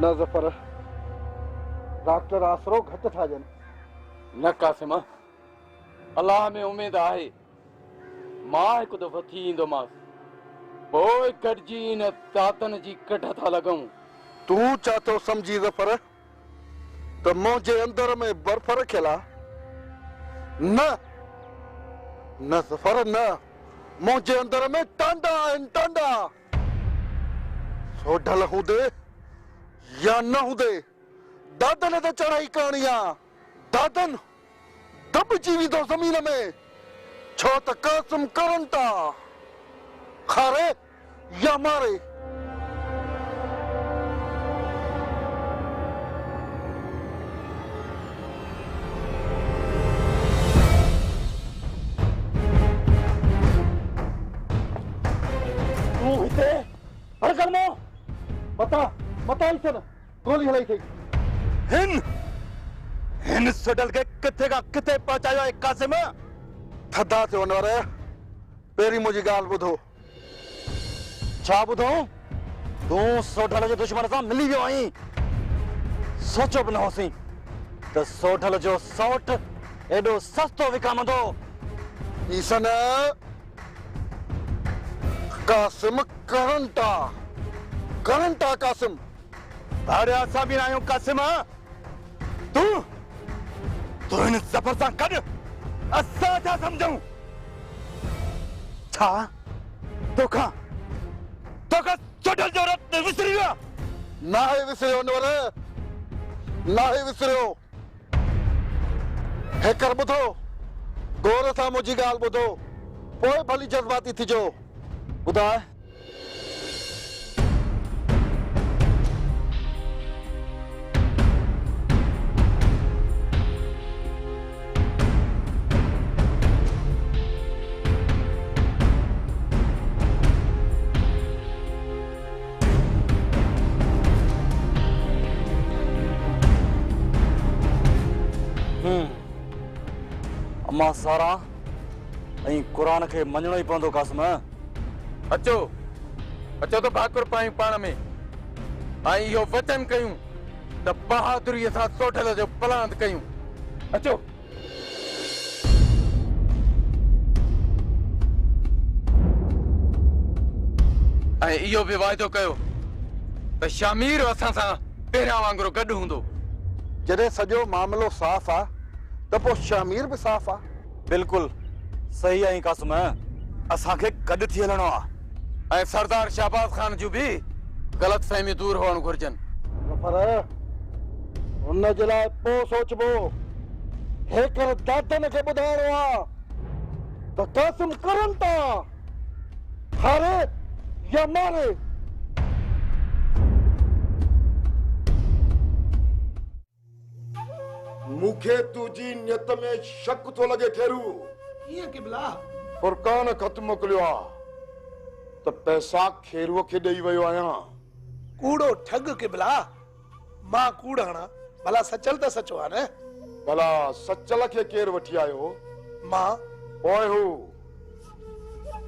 न ज़फ़र, डॉक्टर आसरो घटि था ॾियनि। न कासिम, अल्लाह में उमेद आहे। मां हिकु दफ़ो थी ईंदोमांसि, पोइ गॾिजी इन तातनि जी कढ था लॻूं। तूं छा थो सम्झी ज़फ़र त मुंहिंजे अंदर में बर्फ़ रखियल आहे? न न ज़फ़र न, मुंहिंजे अंदर में टांडा आहिनि, टांडा। सोढल हूंदे या न हूंदे, दादन ते चढ़ाई करणी आहे। दादन दॿिजी वेंदो ज़मीन में, छो त क़ासिम करनि था, खारे या मारे। तूं हिते हरकल मो मता मता ई सन गोली हलाई थी। हिन सोडल के किथे का किथे पहुंचायो है कासिम? थदा थियो अनवर, पहिरीं मुंहिंजी ॻाल्हि ॿुधो। छा ॿुधो? तूं सोडल जे दुश्मन सां मिली वियो आहीं। सोचो बि न होसीं त सोडल जो सौट एॾो सस्तो विकामंदो। ईसन कासिम करनि था कासिम। भाड़े असां बि न आहियूं कासिम। तूं हिन ज़फ़र सां गॾु असां छा सम्झूं? छा तोखां सोडल जो रत विसरी वियो? नाहे विसरियो अनवर, नाहे विसरियो। हेकर ॿुधो, गौर सां मुंहिंजी ॻाल्हि ॿुधो, पोइ भली जज़्बाती थिजो। ॿुधाए। अम्मा सारा ऐं क़ुरान खे मञणो ई पवंदो कासिम। अचो अचो त भाकुर पायूं पाण में, ऐं इहो वचन कयूं त बहादुरीअ सां सोढल जो पलांद कयूं। अचो। ऐं इहो बि वाइदो कयो त शामीर असां सां पहिरियां वांगुरु गॾु हूंदो। जॾहिं सॼो मामिलो साफ़ आहे त पोइ शामीर बि साफ़ आहे। बिल्कुलु सही आहीं कासिम, असांखे गॾु थी हलणो आहे। ऐं सरदार शहबाज खान जूं बि ग़लतफ़हमियूं दूर हुअणु घुरिजनि। पर हुन जे लाइ पोइ सोचबो। हेकर दादन खे ॿुधाइणो आहे त कासिम करनि था, खारे या मारे। मूंखे तुंहिंजी नियत में शक थो लॻे खेरू। कीअं किबला? फुरकान ख़त मोकिलियो आहे त पैसा खेरूअ खे ॾेई वियो आहियां। कूड़ो ठग किबला। मां कूड़ हणा, भला सचल त सचो आहे न? भला सचल खे केरु वठी आयो? मां। पोइ हू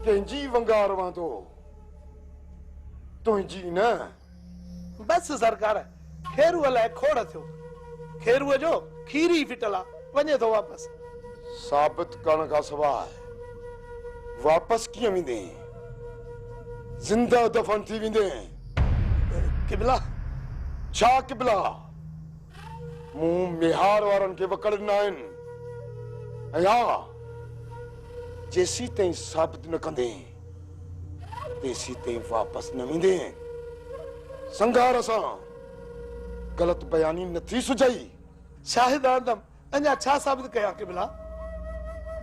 कंहिंजी वंगार वांदो, तुंहिंजी न? बस सरकार, खेरूअ लाइ खोड़ थियो। खेरूअ जो खीर ई फिटल आहे, वञे थो वापसि। साबित करण खां सवाइ वापसि कीअं वेंदे? ज़िंदा दफ़न थी वेंदे? किबला छा किबला? मूं मिहार वारनि खे वकड़ना आहिनि, ऐं हा, जेसी ताईं साबित न कंदे तेसी ताईं वापसि न वेंदे। संघार सां ग़लत बयानी नथी सुझाई। शाहिद आदम अञा छा साबित कयां किबला?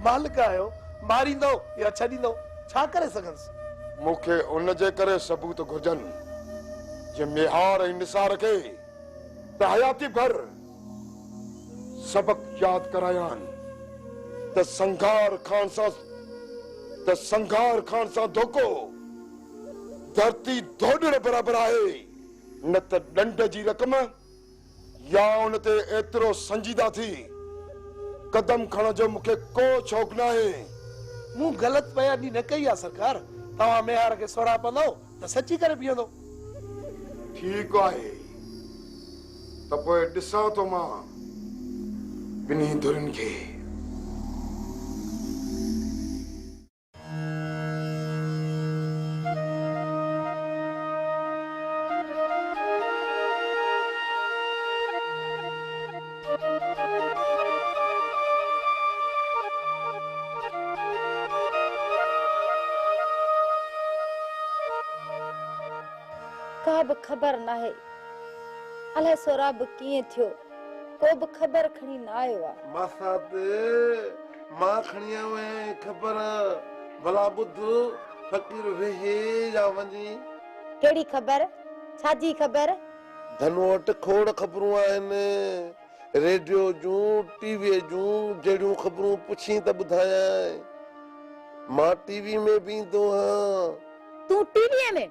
मालिक आयो, मारींदो या छॾींदो, छा करे सघंसि? मूंखे उन जे करे सबूत घुर्जनि जे मिहार ऐं निसार खे त हयाती भर सबक यादि करायानि त संघार खान सां धोखो धरती धोॾण बराबर आहे, न त ॾंड जी रक़म या उन ते एतिरो संजीदा थी कदम खणण जो मूंखे को शौक़ न आहे। मूं ग़लत बयानी न कई आहे सरकार। तव्हां मिहार खे सोरा पंदो त सची करे बीहंदो। ठीक आहे, त पोइ ॾिसां थो मां ॿिन्ही धुरियुनि खे। का बि ख़बर न आहे अलाए सोराब कीअं थियो, को बि ख़बर खणी न आयो आहे। मासात मां खणी आयो आहियां ख़बर, भला ॿुध फ़कीर वेहे या वञी। कहिड़ी ख़बर, छाजी ख़बर? धन वटि खोड़ ख़बरूं आहिनि, रेडियो जूं, टीवीअ जूं, जहिड़ियूं ख़बरूं पुछी त ॿुधायां। मां टीवी में बि ईंदो आहियां। तूं टीवीअ में?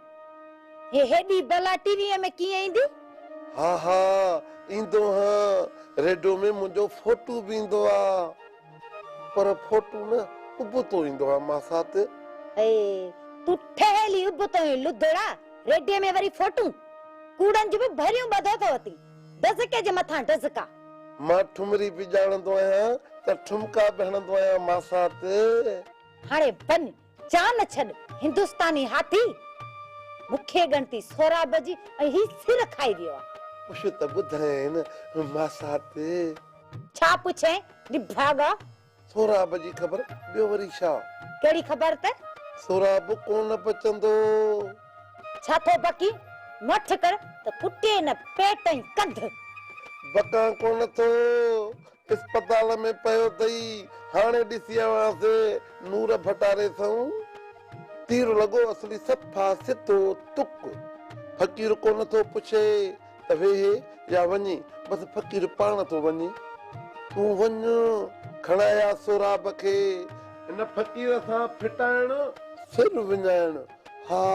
हे हेॾी भला टीवीअ में कीअं ईंदी? हा हा ईंदो आहियां, रेडियो में मुंहिंजो फोटू बि ईंदो आहे, पर फोटू न उबतो ईंदो आहे मासात। तूं ठहियली उबतो लुधड़ा, रेडियो में वरी फोटू, कूड़नि जी बि भरियूं ॿधो थो अथई, डज़के जे मथां डज़का। मां ठुमरी बि ॼाणंदो आहियां त ठुमका बि हणंदो आहियां मासात। हाणे बन जान छॾ हिंदुस्तानी हाथी, मूंखे गणती सोराब जी ऐं ही सिर खाई वियो आहे। पुछ त ॿुधाए न मासात। छा पुछे निभागा? सोराब जी ख़बर, ॿियो वरी छा? कहिड़ी ख़बर त? सोराब कोन बचंदो। छा थो बकी? मठ कर त कुटे न पेट ऐं कंध। बका कोन थो, अस्पताल में पियो अथई, हाणे ॾिसी आयासीं नूर भटारे अथऊं। तीर लॻो असली सफ़ा सिधो तुक। फ़कीर कोन थो पुछे त वेहे या वञे, बसि फ़कीर पाण थो वञे। तूं वञ खणाया सोराब खे, हिन फ़कीर सां फिटाइण, सिर विञाइण। हा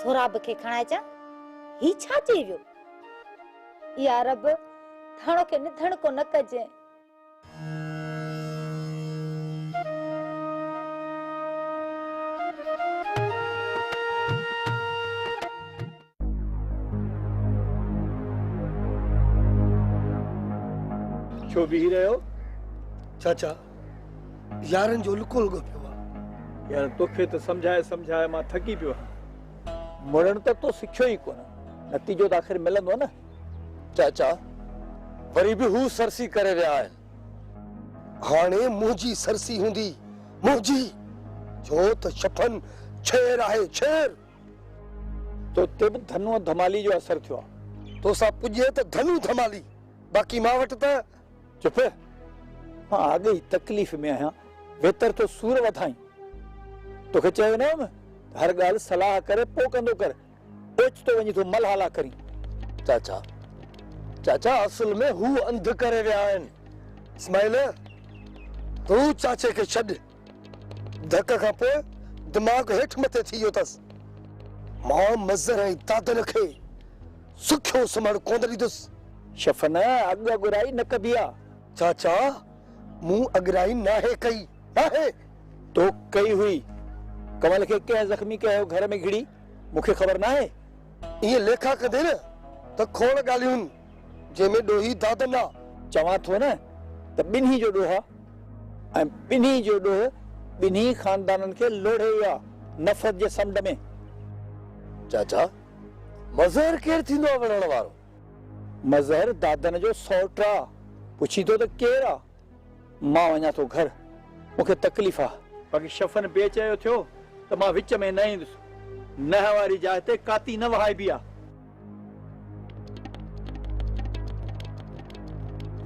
सोराब खे खणाइजा, ही छा चई वियो? या रब, थाणो खे निधण को न कजे। छो बीही रहियो? चाचा यारनि जो लुको लुको पियो आहे। यार तोखे त सम्झाए मां थकी पियो आहियां। मुड़ण त तो सिखियो ई कोन, नतीजो त आख़िर मिलंदो न। चाचा वरी बि हू सरसी करे विया आहिनि। हाणे मुंहिंजी सरसी हूंदी, मुंहिंजी, जो त शफन छेर आहे, छेर। तो ते बि धनु धमाली जो असर थियो आहे। तोसां पुॼे त धनु धमाली, बाक़ी मां वटि त। चुप, मां अॻे ई तकलीफ़ में आहियां, बहितर तो सूर वधाई। तोखे चयो न हर ॻाल्हि सलाह करे पोइ कंदो कर, ओचितो वञी तो मलहाला करी। चाचा असल में हू अंध करे विया आहिनि। इस्माइल, तूं चाचे खे छॾ। धक खां पोइ दिमाग़ हेठि मथे थी वियो अथसि। मां मज़र ऐं दादन खे सुखियो सुम्हण कोन ॾींदुसि। शफन अॻु अॻुराई न कबी आहे। चाचा मूं अॻिराई नाहे कई, नाहे। तो कई हुई, कमल खे कंहिं ज़ख्मी कयो घर में घिड़ी, मूंखे ख़बर न आहे। इहे लेखा कंदे न त खोड़ ॻाल्हियूं जंहिंमें ॾोही दादन आहे। चवां थो न त ॿिन्ही जो ॾोह आहे, ऐं ॿिन्ही जो ॾोह ॿिन्ही ख़ानदाननि खे लोढ़े वियो आहे नफ़रत जे समुंड में। चाचा मज़हर केरु थींदो आहे वणण वारो? मज़हर दादन जो सौट आहे। पुछी तो त केरु आहे? मां वञा थो घर, मूंखे तकलीफ़ आहे। बाक़ी शफन बेचयो थियो त मां विच में न ईंदुसि। नह वारी जाइ ते काती न वहाइबी आहे।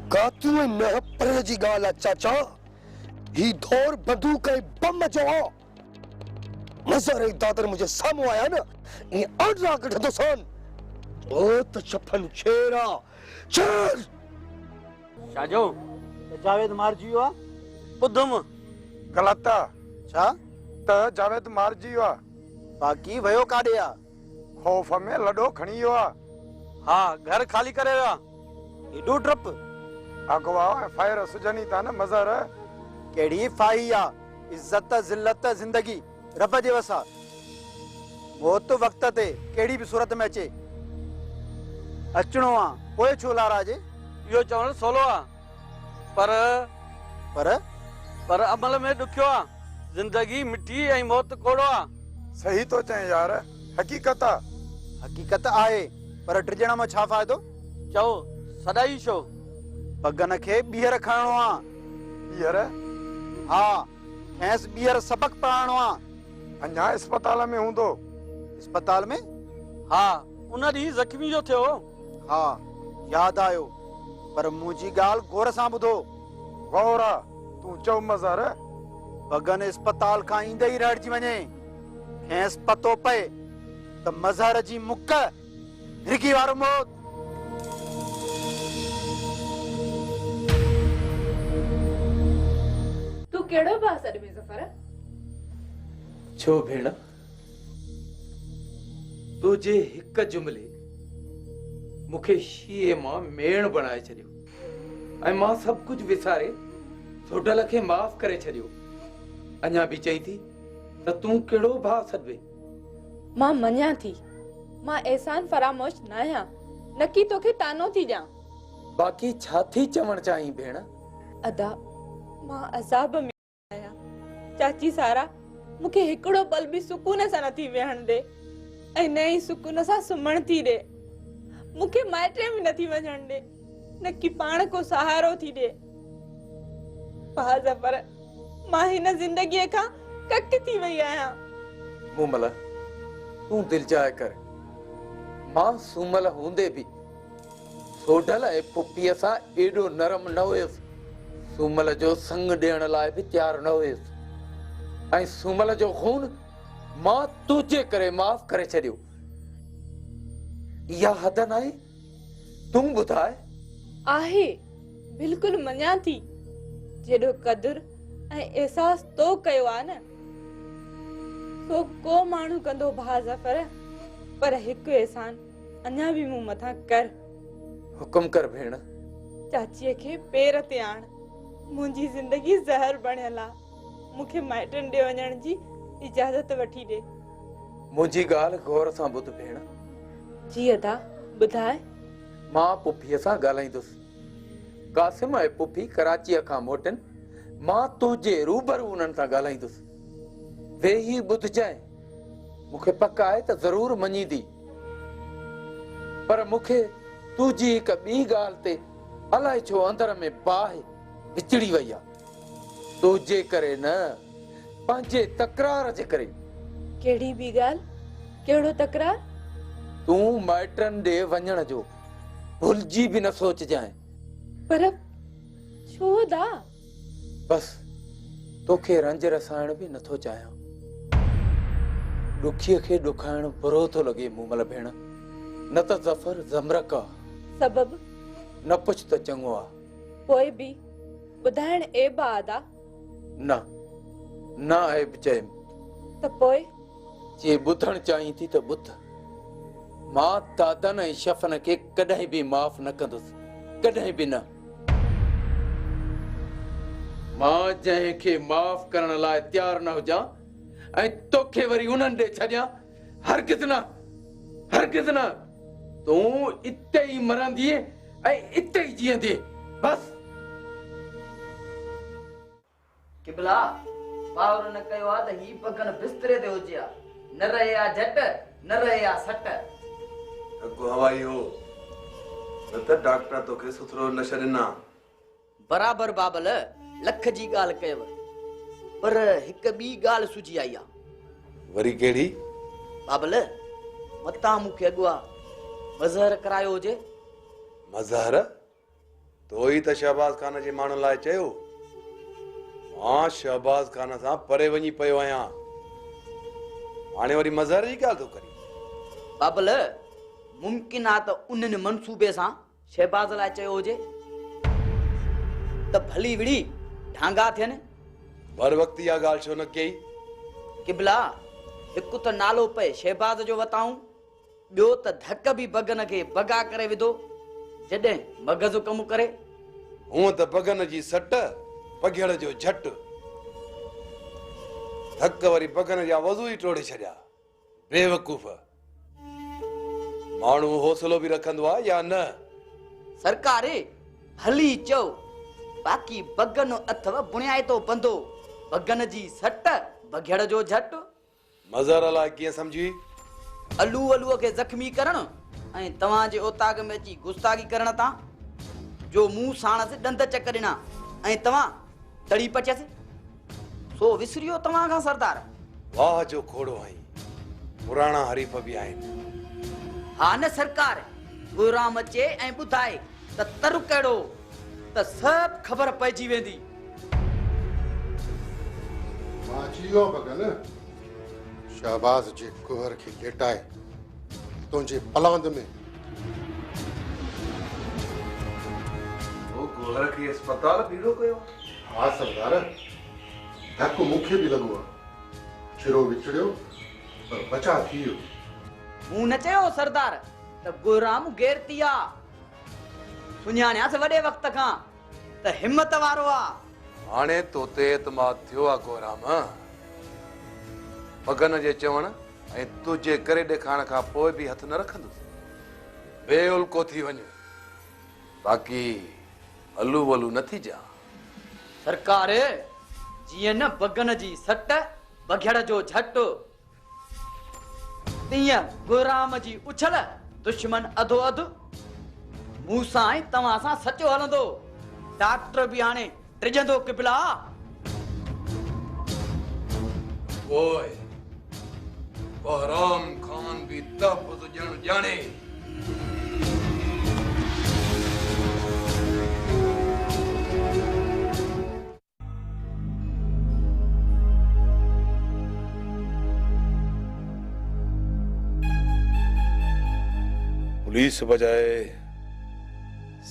कातियूं ऐं नह परे जी ॻाल्हि आहे चाचा। ही दौर बंदूक ऐं बम जो आहे। मज़हर ऐं दादर मुंहिंजे साम्हूं आया न, ईअं आडरा कढंदो सन। ओ त शफन छेर आहे, छेर। छाजो जावेद मारजी वियो आहे? ॿुधम ग़लति आहे। छा त जावेद मारजी वियो आहे। बाक़ी वयो काॾे आहे? खौफ़ में लॾो खणी वियो आहे। हा, घर खाली करे वियो आहे। एॾो डप? अगवा फायर सुजनी था न मज़हर। कहिड़ी फाही आहे? इज़त ज़िल्लत ज़िंदगी रब जे वसा। मौत वक़्त ते कहिड़ी बि सूरत में अचे। अचणो आहे पोइ छो लाराजे? इहो चवणु सवलो आहे पर पर पर अमल में ॾुखियो आहे। ज़िंदगी मिठी ऐं मौत कोड़ो आहे। सही तो चए यार, हकीकत आहे। हकीकत आहे, पर टिजण में छा फ़ाइदो? चओ सदाई छो? पगन खे ॿीहर खणणो आहे। ॿीहर? हा, खेसि ॿीहर सबक पढ़ाइणो आहे। अञा अस्पताल में हूंदो? अस्पताल में? हा, उन ॾींहुं ज़ख़्मी जो थियो। हा, यादि आयो, पर मुंहिंजी ॻाल्हि गौर सां ॿुधो। गौर आहे? तूं चओ मज़हर। पगन अस्पताल खां ईंदे ई रहिजी वञे, खेसि पतो पए त मज़हर जी मुक रिगी वारो मौत। तू केड़ो भाउ सॾ में ज़फ़र? छो भेण, तुझे हिक जुमले मूंखे शीए मां मेण बणाए छॾियो ऐं मां सभु कुझु विसारे सोडल खे माफ़ करे छॾियो। अञा बि चई थी त तूं कहिड़ो भाउ सॾ? मां मञा थी, मां एहसान फरामोश न आहियां, नकी तोखे तानो थी ॾियां। बाक़ी छा थी चवण चाहीं भेण? अदा, मां अज़ाब में आहियां। चाची सारा मूंखे हिकिड़ो पल बि सुकून सां नथी वेहण दे ऐं न ई सुकून सां सुम्हण थी ॾे। मूंखे माइटे में नथी वञण ॾे, न की पाण को सहारो थी ॾे। भाउ ज़फ़र, मां हिन ज़िंदगीअ खां कक थी वई आहियां। मूमल, तूं दिल जाए कर। मां सूमल हूंदे बि सोडल ऐं पुपीअ सां एॾो नरम न हुयुसि। सूमल जो संग ॾियण लाइ बि तयारु न हुयुसि ऐं सूमल जो खून मां तुझे करे माफ़ करे छॾियो। इहा हद नाहे? तूं ॿुधाए। आहे, बिल्कुलु मञा थी। जेॾो क़दुरु ऐं एहसास तो कयो आहे न, सो को माण्हू कंदो भाउ ज़फ़र। पर हिकु एहसान अञा बि मूं मथां कर। हुकुम कर भेण। चाचीअ खे पेर ते आण। मुंहिंजी ज़िंदगी ज़हर बणियल आहे। मूंखे माइटनि ॾे वञण जी इजाज़त वठी ॾे। मुंहिंजी ॻाल्हि गौर सां ॿुध भेण। जी अदा, ॿुधाए। मां पुफीअ सां ॻाल्हाईंदुसि। कासिम ऐं पुफी कराचीअ खां मोटनि। मां तुंहिंजे रूबरू उन्हनि सां ॻाल्हाईंदुसि। वेही ॿुधजांइ। मूंखे पक आहे त ज़रूरु मञींदी, पर मूंखे तुंहिंजी हिक ॿी ॻाल्हि ते अलाए छो अंदर में बाहि विचड़ी वई आहे। तुंहिंजे करे न, पंहिंजे तकरार जे करे। कहिड़ी ॿी ॻाल्हि? कहिड़ो तकरार? तूं माइटनि ॾे वञण जो भुलिजी बि न सोचजांइ। पर छो दा? बस तोखे रंज रसाइण बि नथो चाहियां। ॾुखीअ खे ॾुखाइण बुरो थो लॻे मूमल भेण। न त ज़फ़र ज़मरक आहे। सबब? न पुछ त चङो आहे। पोइ बि ॿुधाइण ऐब आहे अदा? न ऐब चयमि। त पोइ? जे ॿुधण चाहीं थी त ॿुध। मां दादन ऐं शफ़न खे कॾहिं बि माफ़ न कंदुसि, कॾहिं बि न। मां जंहिंखे माफ़ करण लाइ तयारु न हुजां ऐं तोखे वरी उन्हनि ॾे छॾियां, हरगिज़ न, हरगिज़ न। तूं इते ई मरंदी ऐं इते ई जीअंदी। बस। किबला बावर न कयो आ त ही पगन बिस्तरे ते हुजे आ। न रहे आ झट, न रहे आ सट। को हवाई हो न त डॉक्टर तोखे सुथरो न छॾिना। बराबर बाबल, लख जी ॻाल्हि कयव, पर हिक ॿी ॻाल्हि सुझी आई आ। वरी केड़ी? बाबल, मतां मूंखे अॻुआ मज़हर करायो हुजे। मज़हर? तो ही त शहबाज खान जे माण्हुनि लाइ चयो। मां शहबाज खान सां परे वञी पियो आहियां। हाणे वरी मज़हर जी ॻाल्हि थो करी? बाबल, मुमकिन आहे त उन्हनि मनसूबे सां शहबाज लाइ चयो हुजे त भली विड़ी ढांगा थियनि। बर वक़्ति इहा ॻाल्हि छो न कई? किबला, हिकु त नालो पए शहबाज जो वताऊं, ॿियो त धक बि बगन खे बगा करे विधो जॾहिं मगज़ कमु करे। हूअं त बगन जी सट, पघियड़ जो झट। धक वरी बगन जा वज़ू ई टोड़े छॾिया। बेवकूफ़। माण्हू हौसलो बि रखंदो आहे या न? सरकार भली चओ, बाक़ी बगन अथव बुणियाए तो बंदो, बगन जी सट बघेड़ जो झट। मज़र लाइ कीअं सम्झी? अलूअ खे ज़ख़्मी करण ऐं तव्हांजे ओताग में अची गुस्तागी करण तां जो मुंहुं साणसि ॾंद चक ॾिना ऐं तव्हां तड़ी पचियसि, सो विसरियो तव्हां खां सरदार। वाह जो खोड़ो आहीं, पुराणा हरीफ़ बि आहिनि। हा न सरकार, गुराम अचे ऐं ॿुधाए त तर कहिड़ो त सभु ख़बर पइजी वेंदी। मां अची वियो बगन, शहबाज जे कुहर खे लेटाए तुंहिंजे पलांद में। वो कुहर खे अस्पताल बीठो कयो? हा सरदार, धक मूंखे बि लॻो आहे, छिरो विछड़ियो पर बचा थी वियो। मूं न चयो सरदार त गुराम गैरती आ, सुञाणियासि वॾे वक़्त खां त हिम्मत वारो आ। हाणे तो ते एतमाद थियो आहे गोराम। बगन जे चवण ऐं तुंहिंजे करे ॾेखारण खां पोइ बि हथ न रखंदुसि। बेउल्को थी वञ, बाक़ी अलू वलू न थी जा। सरकार जीअं न बगन जी सट बघेड़ जो झट, तीअं गुराम जी उछल दुश्मन अधो अधु। मूंसां ऐं तव्हां सां सचो हलंदो, डॉक्टर बि हाणे टिजंदो किबला। ओए बहराम खान भी तहफ़्फ़ुज़ ॼण ॼाणे। पुलिस बजाए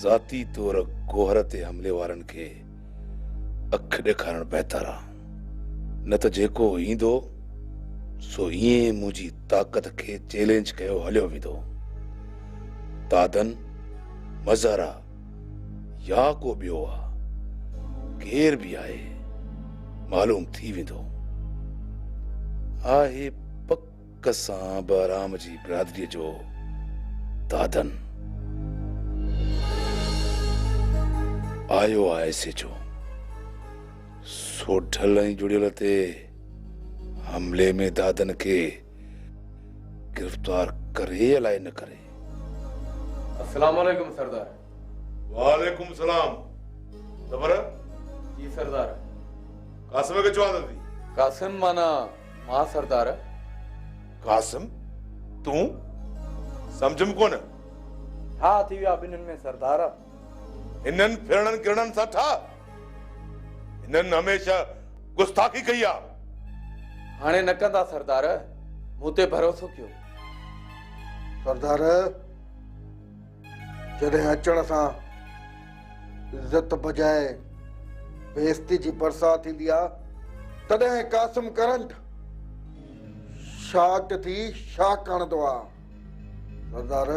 ज़ाती तौर गोहर ते हमले वारनि खे अख ॾेखारण बहितर आहे, न त जेको ईंदो सो ईअं मुंहिंजी ताक़त खे चैलेंज कयो हलियो वेंदो। तादन, मज़ारा या को ॿियो आहे, केर बि आहे मालूम थी वेंदो। आहे पक सां बहराम जी बिरादरीअ जो तादन। आयो आहे एसएचओ, सोढल ऐं जुड़ियल ते हमले में दादन के गिरफ्तार करे अलाए न करे। अस्सलाम वालेकुम सरदार। वालेकुम सलाम। ख़बर? जी सरदार। कासिम के चवा थी? कासिम माना मां सरदार। कासिम तू समझम कोन? हा थी विया ॿिन्हिनि में सरदार। इन्हनि फिरणनि किरणनि सां ठा, इन्हनि हमेशा गुस्ताखी कई आहे। हाणे न कंदा सरदार, मूं ते भरोसो कयो। सरदार, जॾहिं अचण सां इज़त बजाए बेइज्जती जी बरसात थींदी आहे, तॾहिं कासिम करंट शाट थी शाख आणंदो आहे। सरदार,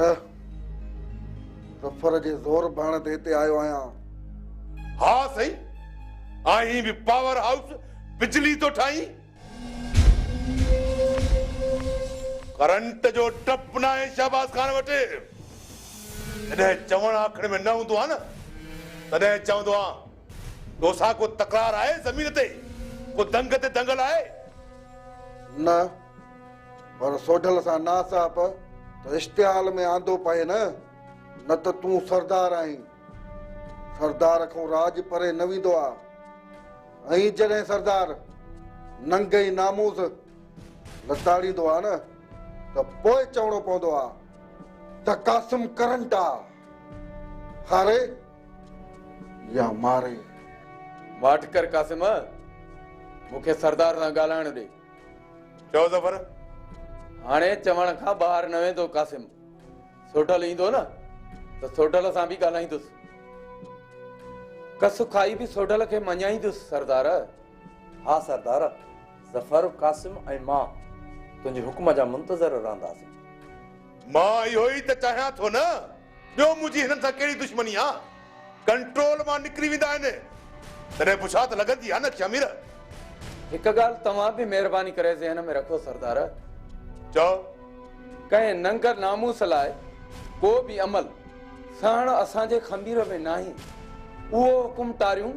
ज़फ़र जे ज़ोर बाण ते हिते आयो आहियां। हा सही, आहीं बि पावर हाउस बिजली तो ठाही। करंट जो टप न आहे शहबाज खान वटि। जॾहिं चवण आखिर में न हूंदो आहे न, तॾहिं चवंदो आहे तोसां को तकरार आहे ज़मीन ते, को दंग ते दंगल आहे? न, पर सोढल सां नासाप त इश्तिहाल में आंदो पए न त तूं सरदार आहीं। सरदार खां राज परे न वेंदो आहे। ऐं जॾहिं सरदार नंगई नामूस लताड़ींदो आहे न, त पोइ चवणो पवंदो आहे त कासिम करंट आहे, हारे या मारे। माठ कर कासिम, मूंखे सरदार सां ॻाल्हाइण ॾे। चओ ज़फ़र। हाणे चवण खां ॿाहिरि न वेंदो कासिम। सोढल ईंदो न त सोढल सां बि ॻाल्हाईंदुसि। कस खाई बि सोढल खे मञाईंदुसि सरदार। हा सरदार, ज़फ़र, कासिम ऐं मां तुंहिंजे हुक्म जा मुंतज़र रहंदासीं। मां इहो ई त चाहियां थो न। ॿियो मुंहिंजी हिननि सां कहिड़ी दुश्मनी आहे? कंट्रोल मां निकिरी वेंदा आहिनि, तॾहिं पुछा त लॻंदी आहे न शमीर। हिकु ॻाल्हि तव्हां बि महिरबानी करे ज़हन में रखो सरदार। चओ। कंहिं नंग नामूस लाइ को भी अमल साण असांजे खंबीर में नाही उहो हुकुम तारियूं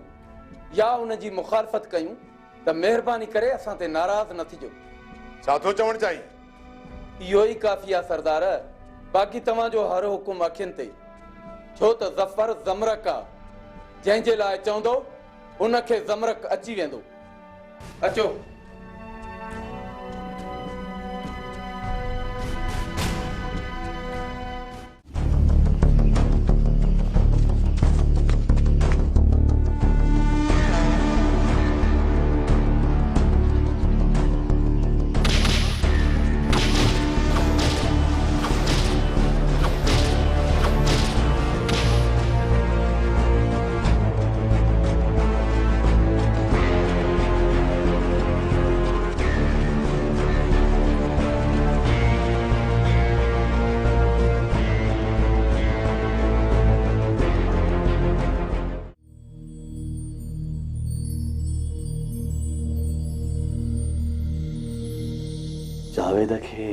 या उन जी मुखालफ़त कयूं त महिरबानी करे असां ते नाराज़ न थिजो। छा थो चवणु चाहीं? इहो ई काफ़ी आहे सरदार। बाक़ी तव्हांजो हर हुकुम अखियुनि ते, छो त ज़फ़र ज़मरक आहे। जंहिंजे लाइ चवंदो उनखे ज़मरक अची वेंदो। अचो। जावेद खे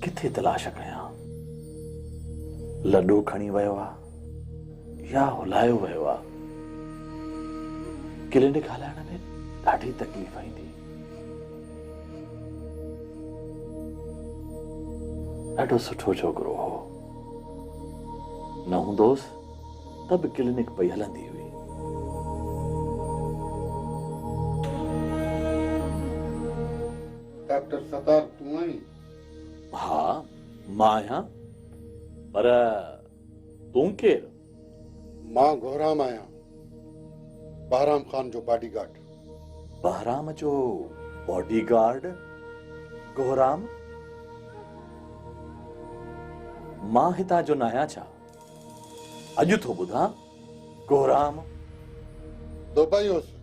किथे तलाश कयां? लड्डू खणी वियो आहे या हुलायो वियो आहे? क्लिनिक हलाइण में ॾाढी तकलीफ़ ईंदी। ॾाढो सुठो छोकिरो हो, न हूंदोसि त बि क्लिनिक पई हलंदी हुई। डॉक्टर सतार तूं आई? हाँ, मां आहियां, पर तूं केरु? मां गोहराम आहियां, बहराम खान जो बॉडीगार्ड। बहराम जो बॉडीगार्ड? गोहराम? मां हितां जो न आहियां छा? अॼु थो ॿुधां गोहराम। दुबई हुउसि,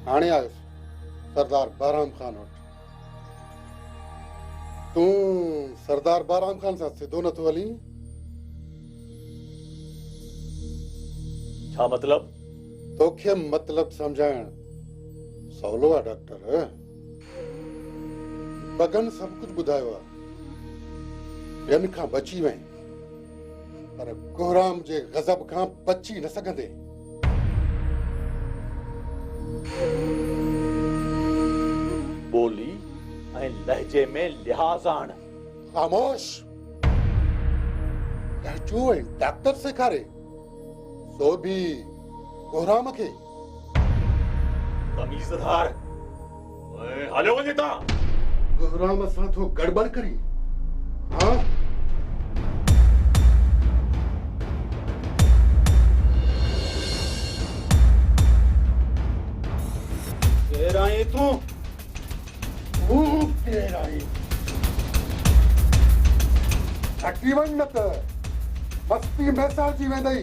हाणे आयुसि सरदार बहराम खान वटि। तूं सरदार बहराम खान सां सिधो नथो हली? छा मतलब? तोखे मतलब समझाइण सवलो आहे डॉक्टर। बगन सब कुछ ॿुधायो आहे, ॿियनि खां बची वई, पर कोहराम जे गज़ब खां बची न सघंदे। बोली ऐं लहजे में लिहाज़ आण। खामोश। लहजो ऐं डॉक्टर सेखारे, सो भी कोहराम खे। तमीज़दार, हलो वञे ता। कोहराम सां थो गड़बड़ करी? हाँ? केरु आहीं तूं? केरु आहीं? हटी वञ न त मस्ती में साड़जी वेंदई।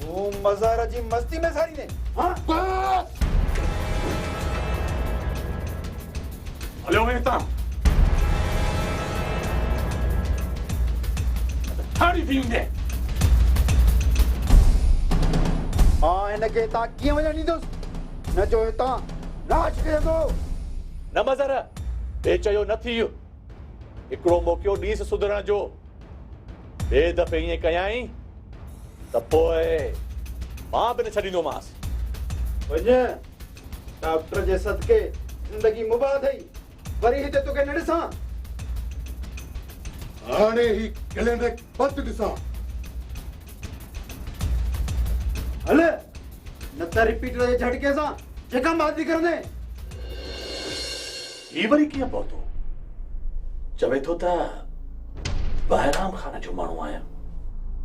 तूं मज़ार जी मस्ती में साड़ी ने? हाँ? बस। हलो वञे ता। छाड़ी थी हूंदे। हाँ, हिनखे हितां कीअं वञण ॾींदुसि? न जो हितां नाच कयो। न मज़र, ॿिए चयो न थी। हिकिड़ो मौक़ो ॾींसि सुधरण जो। ॿिए दफ़े ईअं कयाई त पोइ मां बि न छॾींदोमांसि। वञ, डॉक्टर जे सदके ज़िंदगी मुबाह थई, वरी हिते तोखे न ॾिसां। हाणे ही क्लिनिक बंदि ॾिसां। हल, न त रिपीटर जे झटके सां जेका मादी करंदे। ही वरी कीअं पहुतो? चवे थो त बहराम खान जो माण्हू आहियां।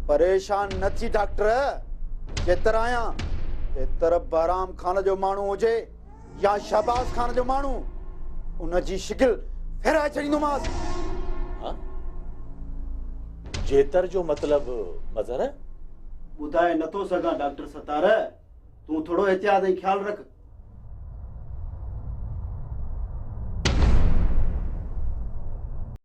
परेशान न थी डॉक्टर, जेतर आहियां तेतर बहराम खान जो माण्हू हुजे या शहबाज खान जो माण्हू, उन जी शिकिल फेराए छॾींदोमांसि। हाँ? जेतर जो मतलब मज़र? ॿुधाए नथो सघां डॉक्टर सतार, तूं थोरो एहतियात ऐं ख्याल रख।